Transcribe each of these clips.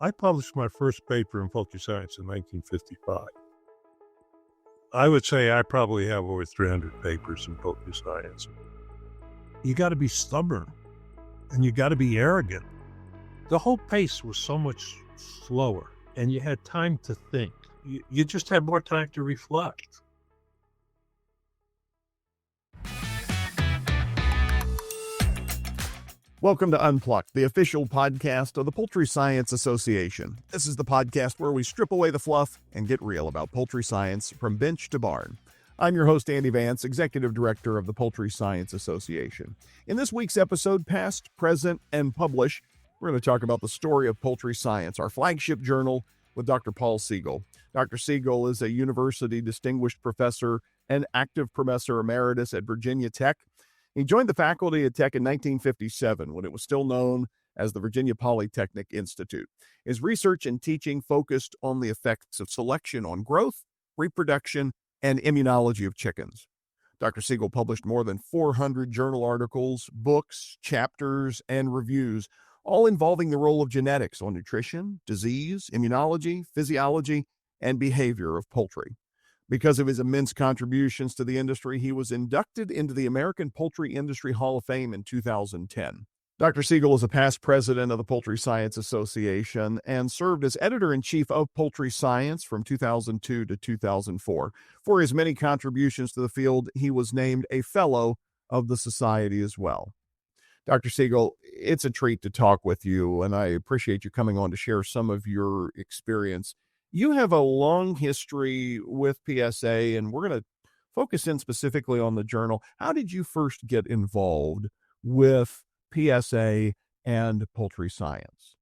I published my first paper in Poultry Science in 1955. I would say I probably have over 300 papers in Poultry Science. You got to be stubborn and you got to be arrogant. The whole pace was so much slower and you had time to think. You just had more time to reflect. Welcome to Unplugged, the official podcast of the Poultry Science Association. This is the podcast where we strip away the fluff and get real about poultry science from bench to barn. I'm your host, Andy Vance, Executive Director of the Poultry Science Association. In this week's episode, Past, Present, and Publish, we're going to talk about the story of poultry science, our flagship journal, with Dr. Paul Siegel. Dr. Siegel is a university distinguished professor and active professor emeritus at Virginia Tech. He joined the faculty at Tech in 1957 when it was still known as the Virginia Polytechnic Institute. His research and teaching focused on the effects of selection on growth, reproduction, and immunology of chickens. Dr. Siegel published more than 400 journal articles, books, chapters, and reviews, all involving the role of genetics on nutrition, disease, immunology, physiology, and behavior of poultry. Because of his immense contributions to the industry, he was inducted into the American Poultry Industry Hall of Fame in 2010. Dr. Siegel is a past president of the Poultry Science Association and served as editor-in-chief of Poultry Science from 2002 to 2004. For his many contributions to the field, he was named a fellow of the society as well. Dr. Siegel, it's a treat to talk with you, and I appreciate you coming on to share some of your experience. You have a long history with PSA, and we're going to focus in specifically on the journal. How did you first get involved with PSA and poultry science?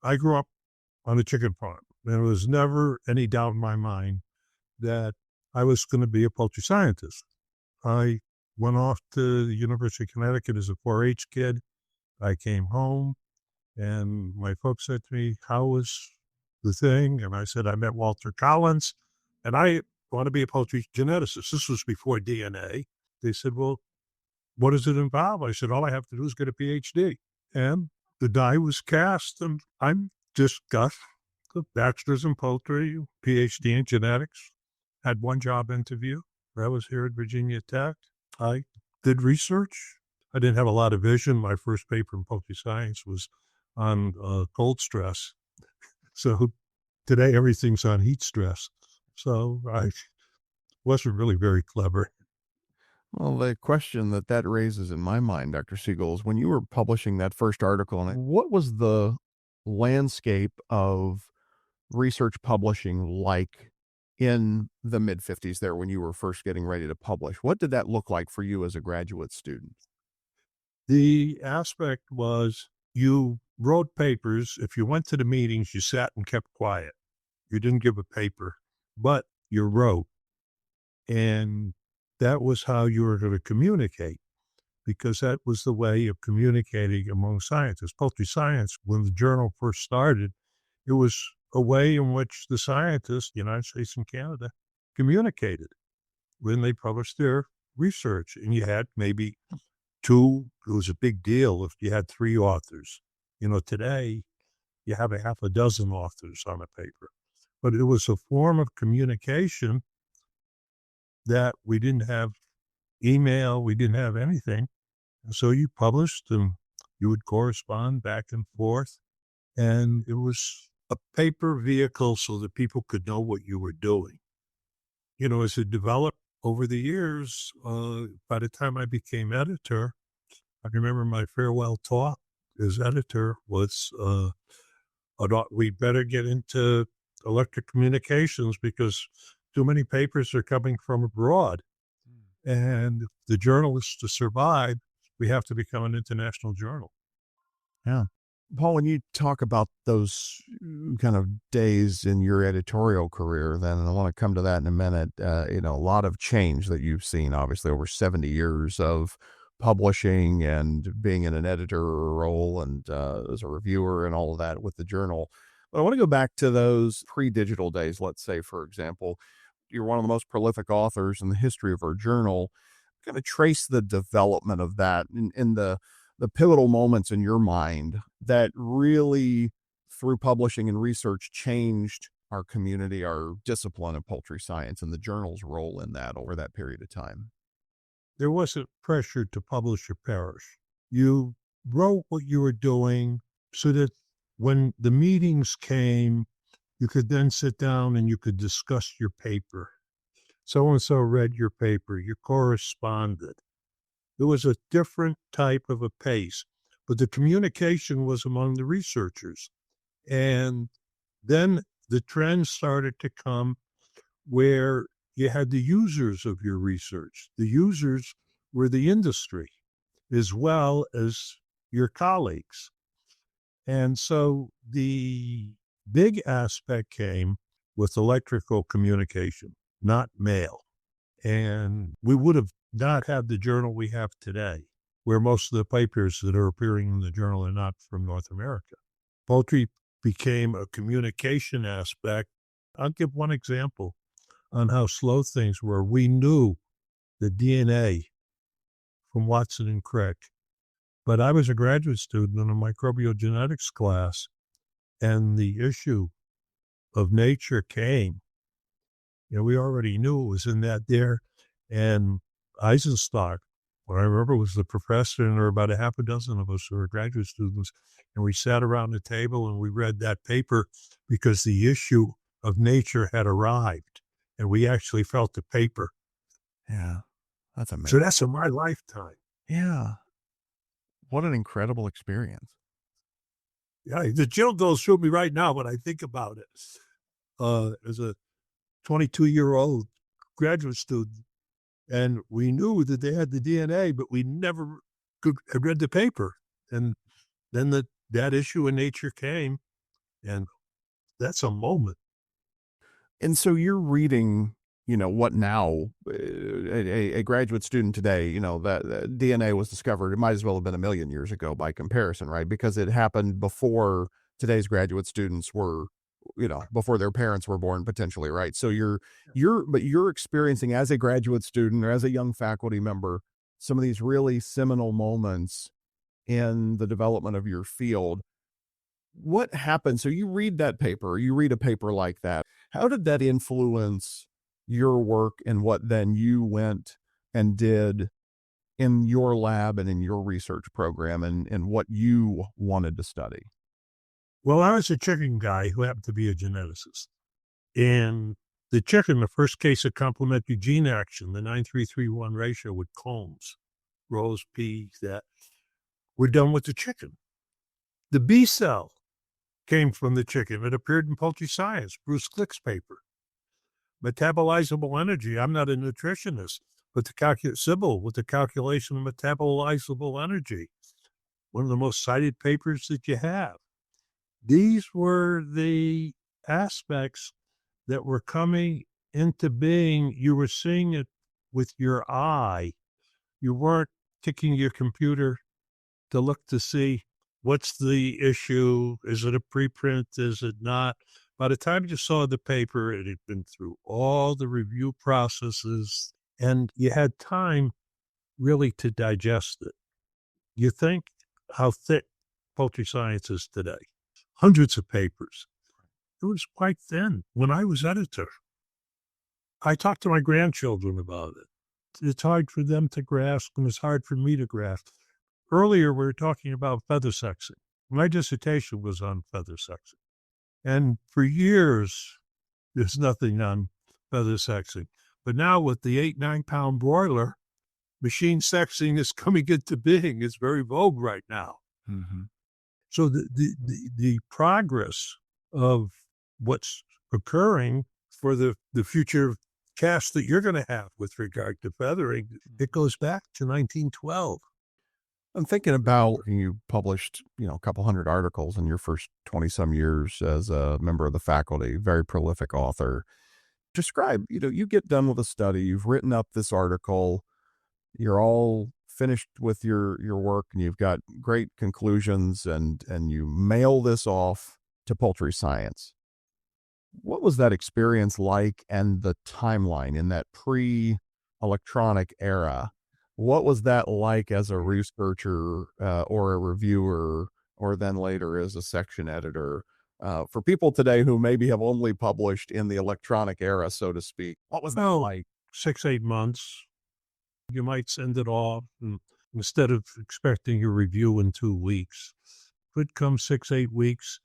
I grew up on a chicken farm. There was never any doubt in my mind that I was going to be a poultry scientist. I went off to the University of Connecticut as a 4-H kid. I came home, and my folks said to me, "How was the thing?" And I said, "I met Walter Collins and I want to be a poultry geneticist." This was before DNA. They said, "Well, what does it involve?" I said, "All I have to do is get a PhD." And the die was cast, and I'm just got a bachelor's in poultry, PhD in genetics, had one job interview. I was here at Virginia Tech. I did research. I didn't have a lot of vision. My first paper in poultry science was on cold stress. So today everything's on heat stress. So I wasn't really very clever. Well, the question that raises in my mind, Dr. Siegel, is when you were publishing that first article, what was the landscape of research publishing like in the mid-50s there when you were first getting ready to publish? What did that look like for you as a graduate student? The aspect was you wrote papers. If you went to the meetings, you sat and kept quiet. You didn't give a paper, but you wrote. And that was how you were going to communicate, because that was the way of communicating among scientists. Poultry science, when the journal first started, it was a way in which the scientists, the United States and Canada, communicated when they published their research. And you had maybe two. It was a big deal if you had 3 authors. Today you have a half a dozen authors on a paper, but it was a form of communication that we didn't have email, we didn't have anything. And so you published and you would correspond back and forth. And it was a paper vehicle so that people could know what you were doing. As it developed over the years, by the time I became editor, I remember my farewell talk as editor was, we'd better get into electric communications because too many papers are coming from abroad. And if the journal is to survive, we have to become an international journal. Yeah. Paul, when you talk about those kind of days in your editorial career, then, and I want to come to that in a minute, a lot of change that you've seen, obviously, over 70 years of publishing and being in an editor role and as a reviewer and all of that with the journal. But I want to go back to those pre-digital days. Let's say, for example, you're one of the most prolific authors in the history of our journal. Kind of trace the development of that in the pivotal moments in your mind that really through publishing and research changed our community, our discipline of poultry science, and the journal's role in that over that period of time? There wasn't pressure to publish or perish. You wrote what you were doing so that when the meetings came, you could then sit down and you could discuss your paper. So and so read your paper, you corresponded. It was a different type of a pace, but the communication was among the researchers. And then the trend started to come where you had the users of your research. The users were the industry as well as your colleagues. And so the big aspect came with electrical communication, not mail. And we would have not had the journal we have today, where most of the papers that are appearing in the journal are not from North America. Poultry became a communication aspect. I'll give one example on how slow things were. We knew the DNA from Watson and Crick, but I was a graduate student in a microbial genetics class, and the issue of nature came. We already knew it was in that there. And Eisenstock, what I remember, was the professor, and there were about a half a dozen of us who were graduate students, and we sat around the table and we read that paper because the issue of nature had arrived, and we actually felt the paper. Yeah, that's So amazing. that's in my lifetime. Yeah. What an incredible experience. Yeah, the chill goes through me right now when I think about it. As a 22-year-old graduate student, and we knew that they had the DNA, but we never could have read the paper. And then that issue in Nature came, and that's a moment. And so you're reading, what now, a graduate student today, that DNA was discovered. It might as well have been a million years ago by comparison, right? Because it happened before today's graduate students were, before their parents were born potentially, right? So you're experiencing as a graduate student or as a young faculty member, some of these really seminal moments in the development of your field. What happened? So you read that paper, you read a paper like that. How did that influence your work and what then you went and did in your lab and in your research program and what you wanted to study? Well, I was a chicken guy who happened to be a geneticist. And the chicken, the first case of complementary gene action, the 9331 ratio with combs, rows, peas, that, we're done with the chicken. The B cell came from the chicken. It appeared in Poultry Science, Bruce Click's paper. Metabolizable energy. I'm not a nutritionist, but Siegel with the calculation of metabolizable energy, one of the most cited papers that you have. These were the aspects that were coming into being. You were seeing it with your eye. You weren't ticking your computer to look to see what's the issue. Is it a preprint? Is it not? By the time you saw the paper, it had been through all the review processes, and you had time really to digest it. You think how thick Poultry Science is today. Hundreds of papers. It was quite thin when I was editor. I talked to my grandchildren about it. It's hard for them to grasp, and it's hard for me to grasp. Earlier, we were talking about feather sexing. My dissertation was on feather sexing. And for years, there's nothing on feather sexing. But now with the 8-9 pound broiler, machine sexing is coming into being. It's very vogue right now. Mm-hmm. So the progress of what's occurring for the future cast that you're going to have with regard to feathering, it goes back to 1912. I'm thinking about you published, a couple hundred articles in your first 20 some years as a member of the faculty, very prolific author. Describe, you get done with a study, you've written up this article, you're all finished with your work and you've got great conclusions and you mail this off to Poultry Science. What was that experience like and the timeline in that pre-electronic era? What was that like as a researcher or a reviewer or then later as a section editor? For people today who maybe have only published in the electronic era, so to speak, what was that Well, like? 6, 8 months. You might send it off, and instead of expecting a review in 2 weeks, could come 6, 8 weeks.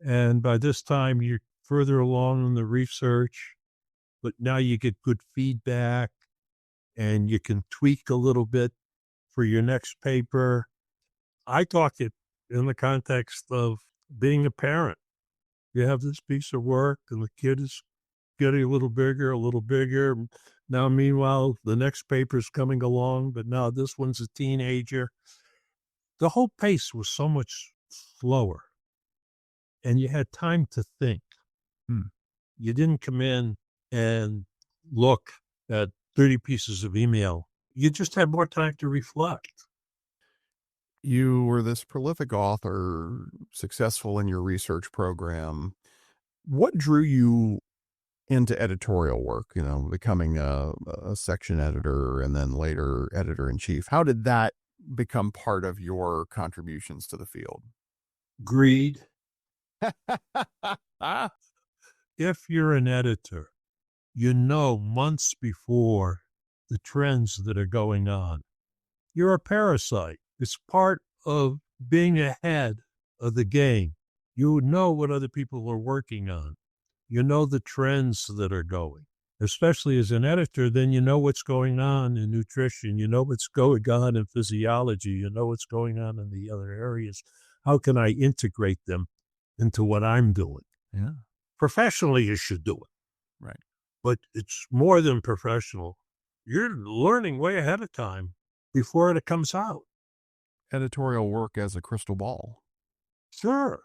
And by this time, you're further along in the research, but now you get good feedback and you can tweak a little bit for your next paper. I talk it in the context of being a parent. You have this piece of work and the kid is getting a little bigger, a little bigger. Now, meanwhile, the next paper's coming along, but now this one's a teenager. The whole pace was so much slower, and you had time to think. Hmm. You didn't come in and look at 30 pieces of email. You just had more time to reflect. You were this prolific author, successful in your research program. What drew you into editorial work, becoming a section editor and then later editor in chief? How did that become part of your contributions to the field? Greed. If you're an editor, you know months before the trends that are going on. You're a parasite. It's part of being ahead of the game. You know what other people are working on. You know the trends that are going. Especially as an editor, then you know what's going on in nutrition. You know what's going on in physiology. You know what's going on in the other areas. How can I integrate them into what I'm doing? Yeah. Professionally, you should do it. Right. But it's more than professional. You're learning way ahead of time before it comes out. Editorial work as a crystal ball. Sure.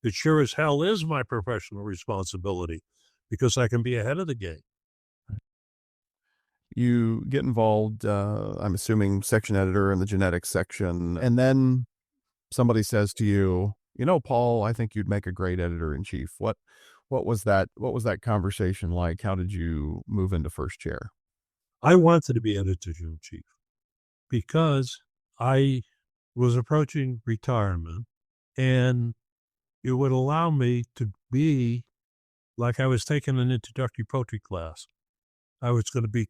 It sure as hell is my professional responsibility because I can be ahead of the game. You get involved, I'm assuming section editor in the genetics section, and then somebody says to you, Paul, I think you'd make a great editor in chief. What was that conversation like? How did you move into first chair? I wanted to be editor-in-chief because I was approaching retirement and it would allow me to be like I was taking an introductory poultry class. I was going to be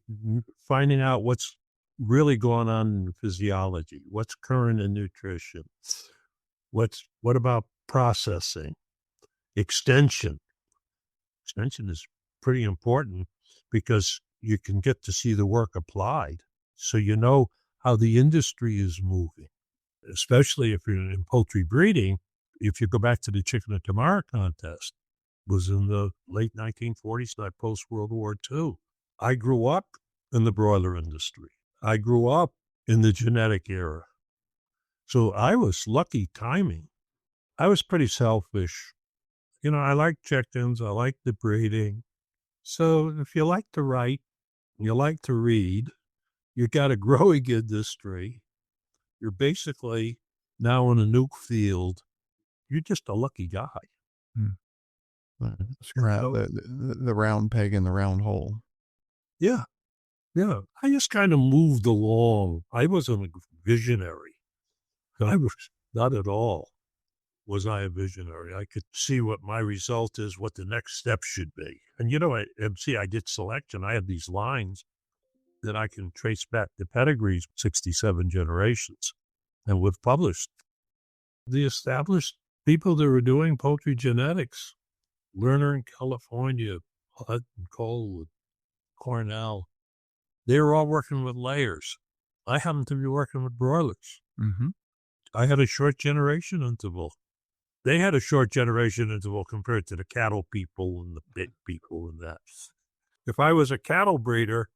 finding out what's really going on in physiology, what's current in nutrition, what about processing, extension. Extension is pretty important because you can get to see the work applied. So you know how the industry is moving, especially if you're in poultry breeding. If you go back to the Chicken of Tomorrow contest, it was in the late 1940s, not post-World War II. I grew up in the broiler industry. I grew up in the genetic era. So I was lucky timing. I was pretty selfish. I like chickens. I like the breeding. So if you like to write, you like to read, you got a growing industry, you're basically now in a new field. You're just a lucky guy. Scrap the round peg in the round hole. Yeah. Yeah. I just kind of moved along. I wasn't a visionary. I was not at all. Was I a visionary? I could see what my result is, what the next step should be. And at MC, I did selection. I had these lines that I can trace back the pedigrees, 67 generations, and we've published. The established people that were doing poultry genetics, Lerner in California, Hutt and Cole with Cornell, they were all working with layers. I happened to be working with broilers. Mm-hmm. I had a short generation interval. They had a short generation interval compared to the cattle people and the pig people and that. If I was a cattle breeder,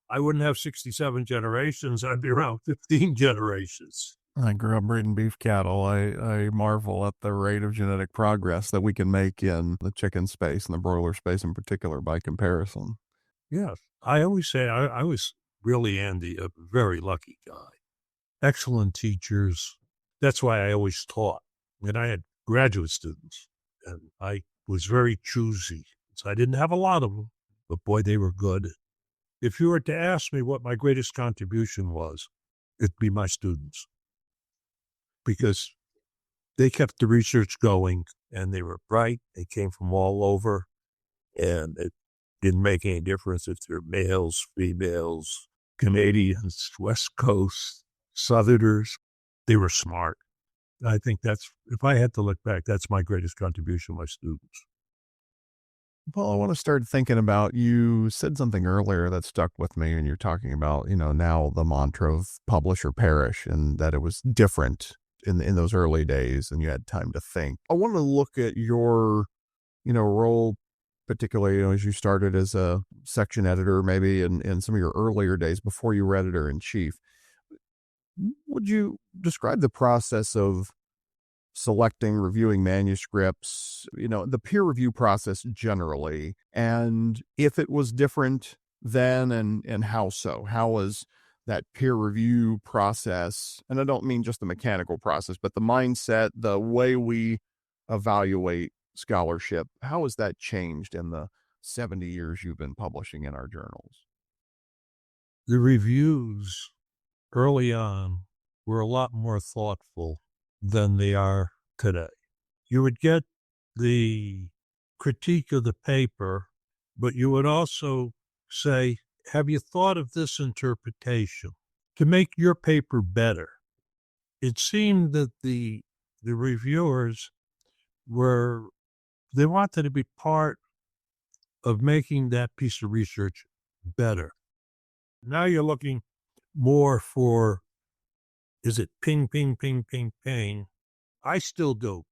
I wouldn't have 67 generations. I'd be around 15 generations. I grew up breeding beef cattle. I marvel at the rate of genetic progress that we can make in the chicken space and the broiler space in particular by comparison. Yes. I always say I was really, Andy, a very lucky guy. Excellent teachers. That's why I always taught. And I had graduate students, and I was very choosy. So I didn't have a lot of them, but boy, they were good. If you were to ask me what my greatest contribution was, it'd be my students, because they kept the research going. and they were bright. They came from all over, and it didn't make any difference if they're males, females, Canadians, West Coast, Southerners. They were smart. I think that's, if I had to look back, that's my greatest contribution to my students. Well, I want to start thinking about, you said something earlier that stuck with me, and you're talking about, now the mantra of publish or perish, and that it was different in those early days and you had time to think. I want to look at your, role, particularly, as you started as a section editor, maybe in some of your earlier days before you were editor in chief. Would you describe the process of selecting, reviewing manuscripts, the peer review process generally, and if it was different then, and how so? How was that peer review process? And I don't mean just the mechanical process, but the mindset, the way we evaluate scholarship, how has that changed in the 70 years you've been publishing in our journals? The reviews early on were a lot more thoughtful than they are today. You would get the critique of the paper, but you would also say, have you thought of this interpretation to make your paper better? It seemed that the reviewers they wanted to be part of making that piece of research better. Now you're looking more for, is it ping, ping, ping, ping, ping? I still do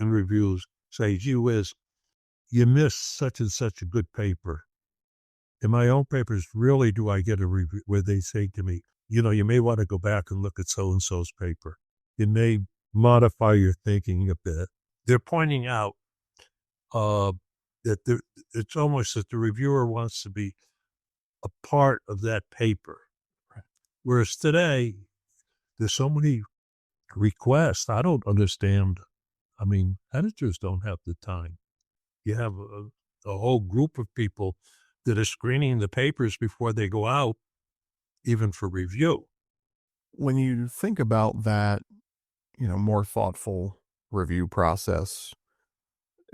in reviews say, gee whiz, you missed such and such a good paper. In my own papers, really do I get a review where they say to me, you may want to go back and look at so-and-so's paper. It may modify your thinking a bit. They're pointing out that it's almost that the reviewer wants to be a part of that paper. Right. Whereas today, there's so many requests. I don't understand. I mean, editors don't have the time. You have a whole group of people that are screening the papers before they go out, even for review. When you think about that, more thoughtful review process,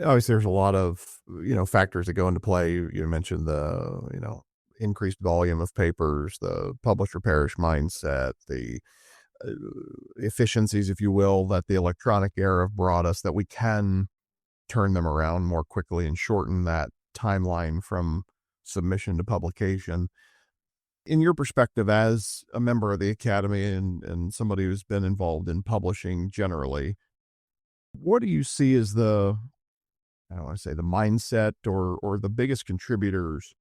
obviously there's a lot of, factors that go into play. You mentioned the, increased volume of papers, the publish or perish mindset, the efficiencies, if you will, that the electronic era brought us, that we can turn them around more quickly and shorten that timeline from submission to publication. In your perspective as a member of the Academy and somebody who's been involved in publishing generally, what do you see as the, I don't want to say the mindset or the biggest contributors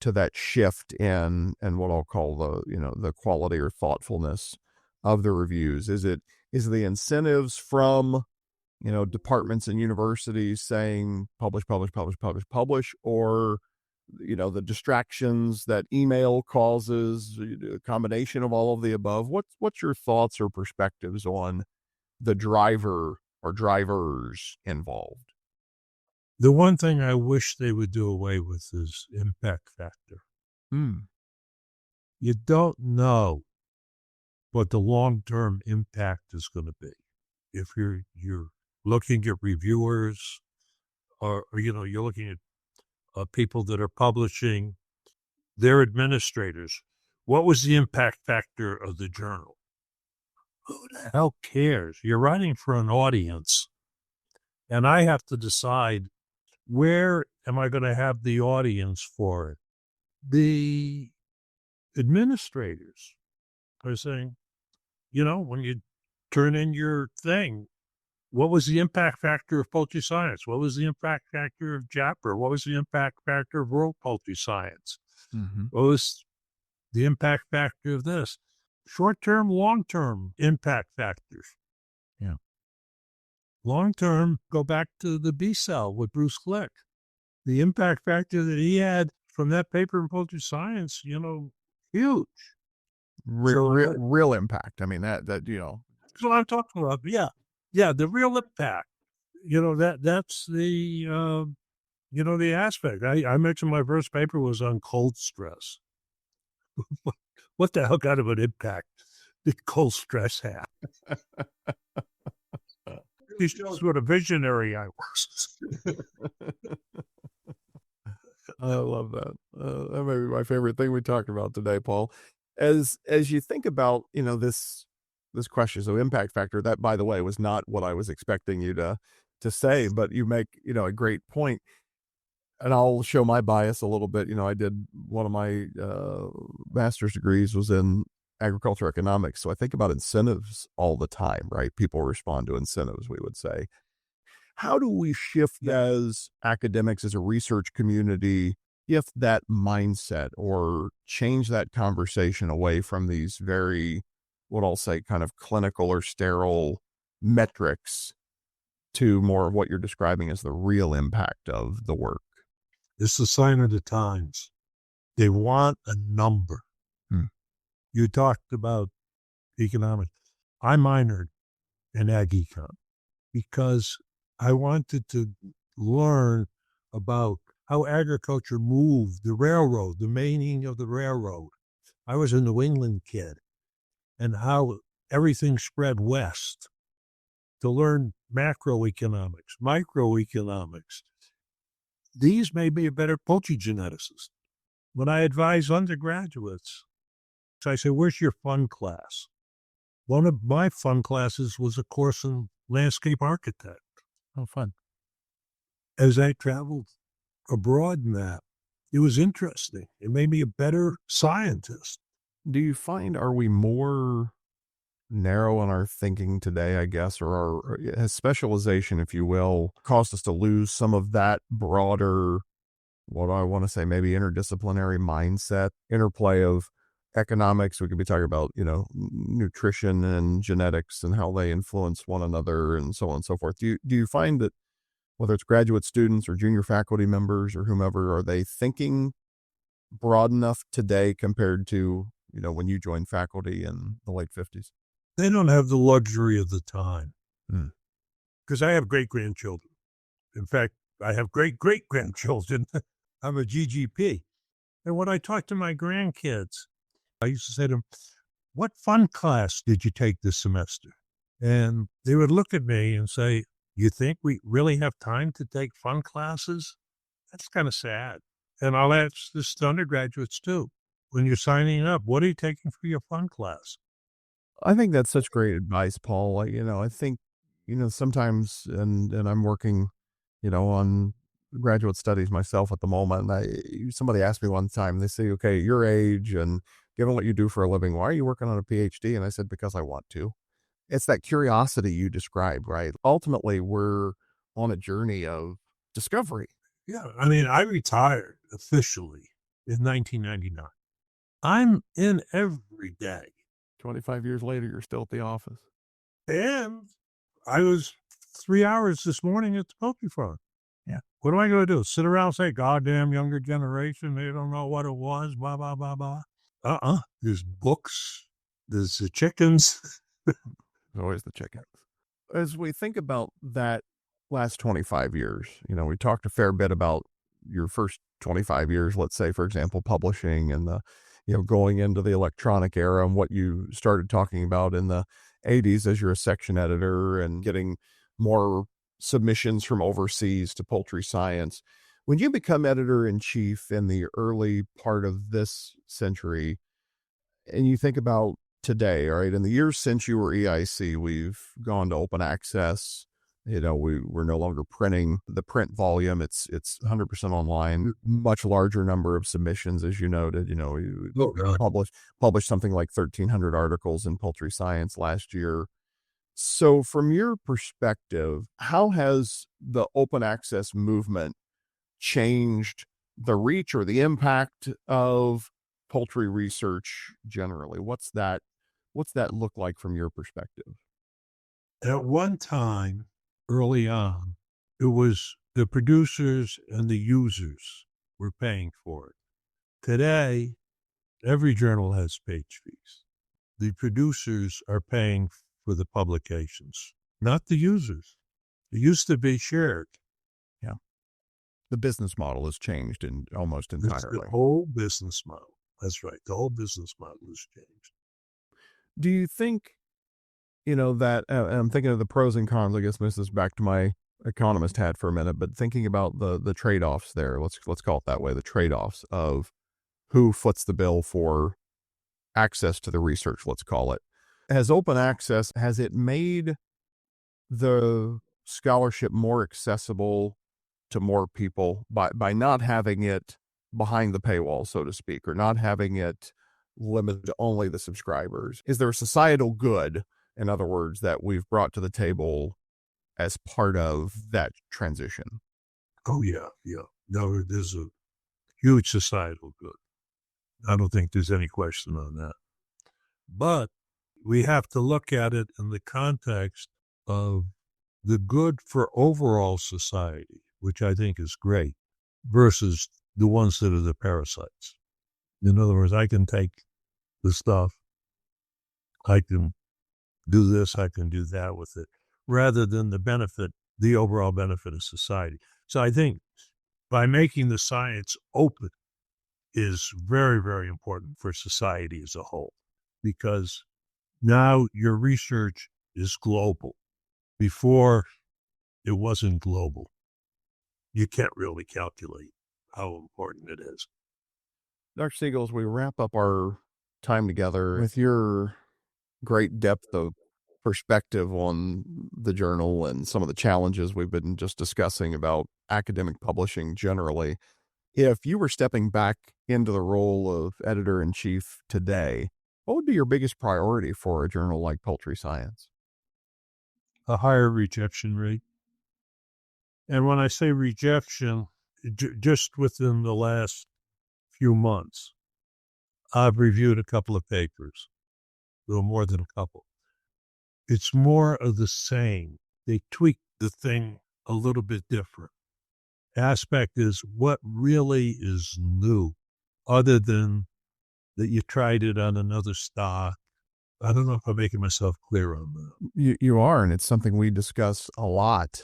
to that shift in what I'll call the quality or thoughtfulness of the reviews? Is the incentives from departments and universities saying publish, publish, publish, publish, publish, or the distractions that email causes, a combination of all of the above? What's your thoughts or perspectives on the driver or drivers involved? The one thing I wish they would do away with is impact factor. You don't know what the long-term impact is going to be. If you're looking at reviewers or you're looking at people that are publishing, their administrators, what was the impact factor of the journal? Who the hell cares? You're writing for an audience, and I have to decide, where am I going to have the audience for it? The administrators are saying, when you turn in your thing, what was the impact factor of poultry science? What was the impact factor of JAPR? What was the impact factor of world poultry science? Mm-hmm. What was the impact factor of this? Short-term, long-term impact factors. Yeah. Long-term, go back to the B cell with Bruce Glick. The impact factor that he had from that paper in poultry science, huge. Real impact. I mean, that that's what I'm talking about. Yeah, the real impact. That's the the aspect. I mentioned my first paper was on cold stress. What the hell kind of an impact did cold stress have? This shows what a visionary I was. I love that. That may be my favorite thing we talked about today, Paul. As you think about, this question, so impact factor, that by the way was not what I was expecting you to say, but you make, a great point. And I'll show my bias a little bit. I did one of my master's degrees was in agriculture economics. So I think about incentives all the time, right? People respond to incentives, we would say. How do we shift as academics, as a research community, shift that mindset or change that conversation away from these very, what I'll say, kind of clinical or sterile metrics to more of what you're describing as the real impact of the work? It's a sign of the times. They want a number. You talked about economics. I minored in ag econ because I wanted to learn about how agriculture moved, the railroad, the meaning of the railroad. I was a New England kid, and how everything spread west, to learn macroeconomics, microeconomics. These made me a better poultry geneticist. When I advise undergraduates, I say, where's your fun class? One of my fun classes was a course in landscape architect. Oh, fun. As I traveled abroad in that, it was interesting. It made me a better scientist. Do you find, are we more narrow in our thinking today, I guess, or has specialization, if you will, caused us to lose some of that broader, what I want to say, maybe interdisciplinary mindset, interplay of economics? We could be talking about, nutrition and genetics and how they influence one another and so on and so forth. Do you find that whether it's graduate students or junior faculty members or whomever, are they thinking broad enough today compared to, when you joined faculty in the late 50s? They don't have the luxury of the time. Hmm. Because I have great-grandchildren. In fact, I have great-great-grandchildren. I'm a GGP. And when I talk to my grandkids, I used to say to them, what fun class did you take this semester? And they would look at me and say, you think we really have time to take fun classes? That's kind of sad. And I'll ask this to undergraduates too. When you're signing up, what are you taking for your fun class? I think that's such great advice, Paul. I think, sometimes, and I'm working, on graduate studies myself at the moment. Somebody asked me one time, they say, okay, your age and given what you do for a living, why are you working on a PhD? And I said, because I want to. It's that curiosity you described, right? Ultimately, we're on a journey of discovery. Yeah. I mean, I retired officially in 1999. I'm in every day. 25 years later, you're still at the office. And I was 3 hours this morning at the poultry farm. Yeah. What am I going to do? Sit around and say, goddamn younger generation, they don't know what it was, blah, blah, blah, blah. There's books. There's the chickens. Always the chickens. As we think about that last 25 years, we talked a fair bit about your first 25 years, let's say, for example, publishing and the, going into the electronic era and what you started talking about in the 80s as you're a section editor and getting more submissions from overseas to Poultry Science. When you become editor-in-chief in the early part of this century, and you think about today, all right, in the years since you were EIC, we've gone to open access. We're no longer printing the print volume. It's 100% online, much larger number of submissions, as you noted. We published something like 1,300 articles in Poultry Science last year. So from your perspective, how has the open access movement changed the reach or the impact of poultry research generally? What's that look like from your perspective? At one time, early on, it was the producers and the users were paying for it. Today, every journal has page fees. The producers are paying for the publications, not the users. It used to be shared. Yeah. The business model has changed almost entirely. The whole business model. That's right. The whole business model has changed. Do you think that I'm thinking of the pros and cons. I guess this is back to my economist hat for a minute, but thinking about the trade-offs there, let's call it that way, the trade-offs of who foots the bill for access to the research, let's call it. Has open access, has it made the scholarship more accessible to more people by not having it behind the paywall, so to speak, or not having it limited to only the subscribers? Is there a societal good, in other words, that we've brought to the table as part of that transition? Oh, yeah, yeah. No, there's a huge societal good. I don't think there's any question on that. But we have to look at it in the context of the good for overall society, which I think is great, versus the ones that are the parasites. In other words, I can take the stuff, I can do this, I can do that with it, rather than the overall benefit of society. So I think by making the science open is very, very important for society as a whole, because now your research is global. Before, it wasn't global. You can't really calculate how important it is. Dr. Siegel, as we wrap up our time together, with your great depth of perspective on the journal and some of the challenges we've been just discussing about academic publishing generally, if you were stepping back into the role of editor-in-chief today, what would be your biggest priority for a journal like Poultry Science? A higher rejection rate. And when I say rejection, just within the last few months, I've reviewed a couple of papers, a little more than a couple. It's more of the same. They tweak the thing a little bit different. Aspect is what really is new, other than that you tried it on another stock. I don't know if I'm making myself clear on that. You are, and it's something we discuss a lot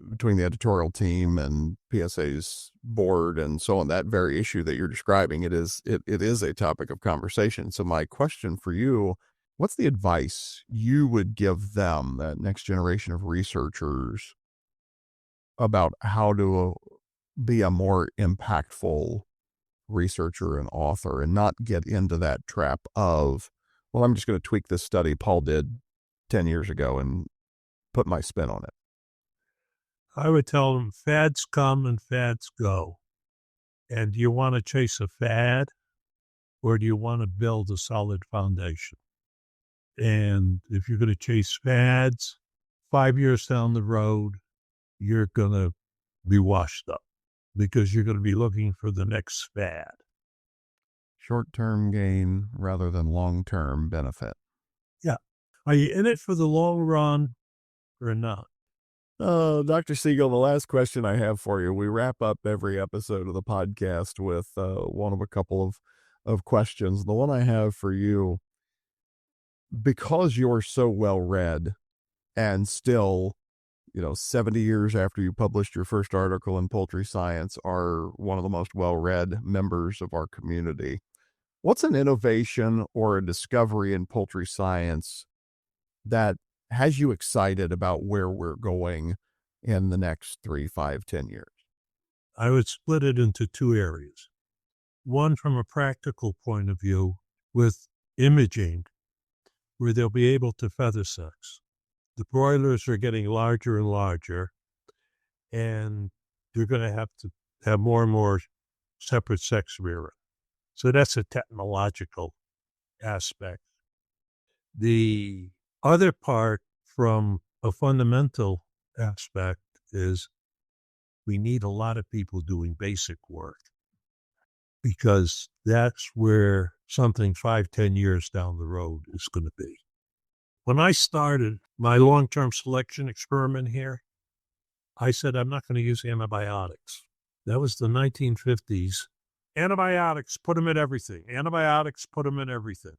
between the editorial team and PSA's board and so on. That very issue that you're describing, it is a topic of conversation. So my question for you, what's the advice you would give them, that next generation of researchers, about how to be a more impactful researcher and author and not get into that trap of, well, I'm just going to tweak this study Paul did 10 years ago and put my spin on it? I would tell them fads come and fads go. And do you want to chase a fad, or do you want to build a solid foundation? And if you're going to chase fads, 5 years down the road, you're going to be washed up, because you're going to be looking for the next fad. Short-term gain rather than long-term benefit. Yeah. Are you in it for the long run or not? Dr. Siegel, the last question I have for you, we wrap up every episode of the podcast with one of a couple of questions. The one I have for you, because you're so well read and still, 70 years after you published your first article in Poultry Science, are one of the most well-read members of our community. What's an innovation or a discovery in poultry science that has you excited about where we're going in the next 3, 5, 10 years? I would split it into two areas. One, from a practical point of view, with imaging, where they'll be able to feather sex. The broilers are getting larger and larger, and you're going to have more and more separate sex rearing. So that's a technological aspect. The other part, from a fundamental aspect, is we need a lot of people doing basic work, because that's where something 5, 10 years down the road is going to be. When I started my long-term selection experiment here, I said, I'm not going to use antibiotics. That was the 1950s. Antibiotics, put them in everything. Antibiotics, put them in everything.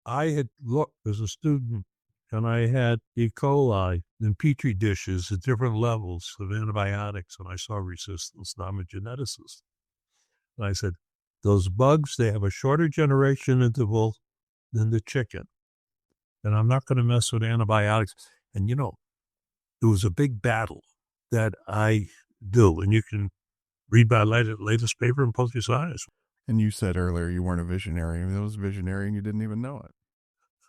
I had looked as a student, and I had E. coli in Petri dishes at different levels of antibiotics, and I saw resistance, and I'm a geneticist. And I said, those bugs, they have a shorter generation interval than the chicken. and I'm not going to mess with antibiotics. And, it was a big battle that I do. And you can read my latest paper in Poultry Science. And you said earlier you weren't a visionary. I mean, it was visionary and you didn't even know it.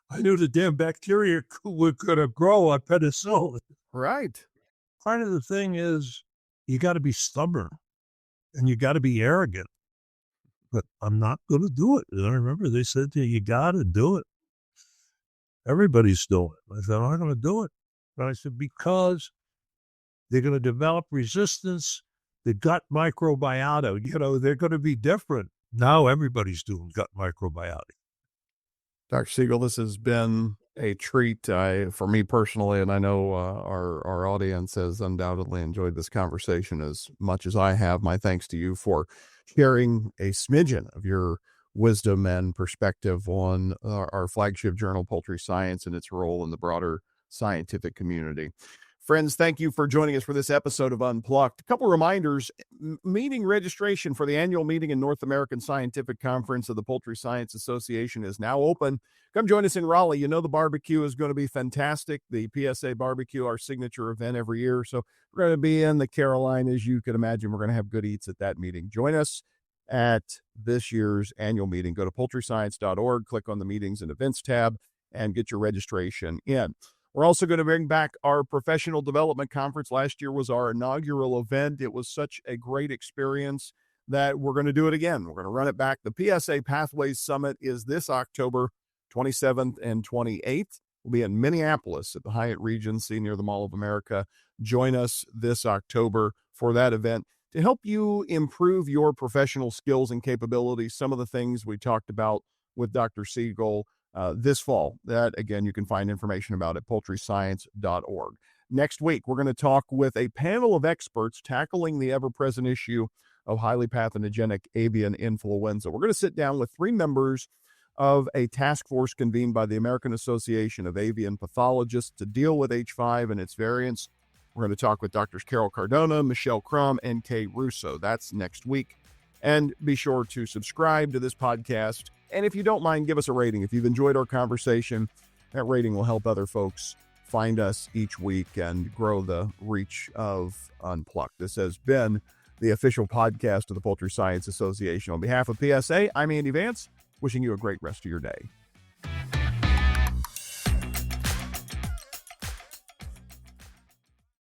I knew the damn bacteria were going to grow on penicillin. Right. Part of the thing is you got to be stubborn and you got to be arrogant. But I'm not going to do it. And I remember they said to you got to do it. Everybody's doing it. I said, I'm not going to do it. But I said, because they're going to develop resistance. The gut microbiota, they're going to be different. Now everybody's doing gut microbiota. Dr. Siegel, this has been a treat for me personally, and I know our audience has undoubtedly enjoyed this conversation as much as I have. My thanks to you for sharing a smidgen of your wisdom and perspective on our flagship journal, Poultry Science, and its role in the broader scientific community. Friends, thank you for joining us for this episode of Unplugged. A couple reminders. Meeting registration for the annual meeting and North American Scientific Conference of the Poultry Science Association is now open. Come join us in Raleigh. You know the barbecue is going to be fantastic. The PSA barbecue, our signature event every year. So we're going to be in the Carolinas. You can imagine we're going to have good eats at that meeting. Join us at this year's annual meeting. Go to poultryscience.org, click on the meetings and events tab, and get your registration in. We're also going to bring back our professional development conference. Last year was our inaugural event. It was such a great experience that we're going to do it again. We're going to run it back. The PSA Pathways Summit is this October 27th and 28th. We'll be in Minneapolis at the Hyatt Regency near the Mall of America. Join us this October for that event to help you improve your professional skills and capabilities. Some of the things we talked about with Dr. Siegel this fall. That, again, you can find information about at poultryscience.org. Next week, we're going to talk with a panel of experts tackling the ever-present issue of highly pathogenic avian influenza. We're going to sit down with 3 members of a task force convened by the American Association of Avian Pathologists to deal with H5 and its variants. We're going to talk with Drs. Carol Cardona, Michelle Crum, and Kay Russo. That's next week. And be sure to subscribe to this podcast. And if you don't mind, give us a rating. If you've enjoyed our conversation, that rating will help other folks find us each week and grow the reach of Unplugged. This has been the official podcast of the Poultry Science Association. On behalf of PSA, I'm Andy Vance, wishing you a great rest of your day.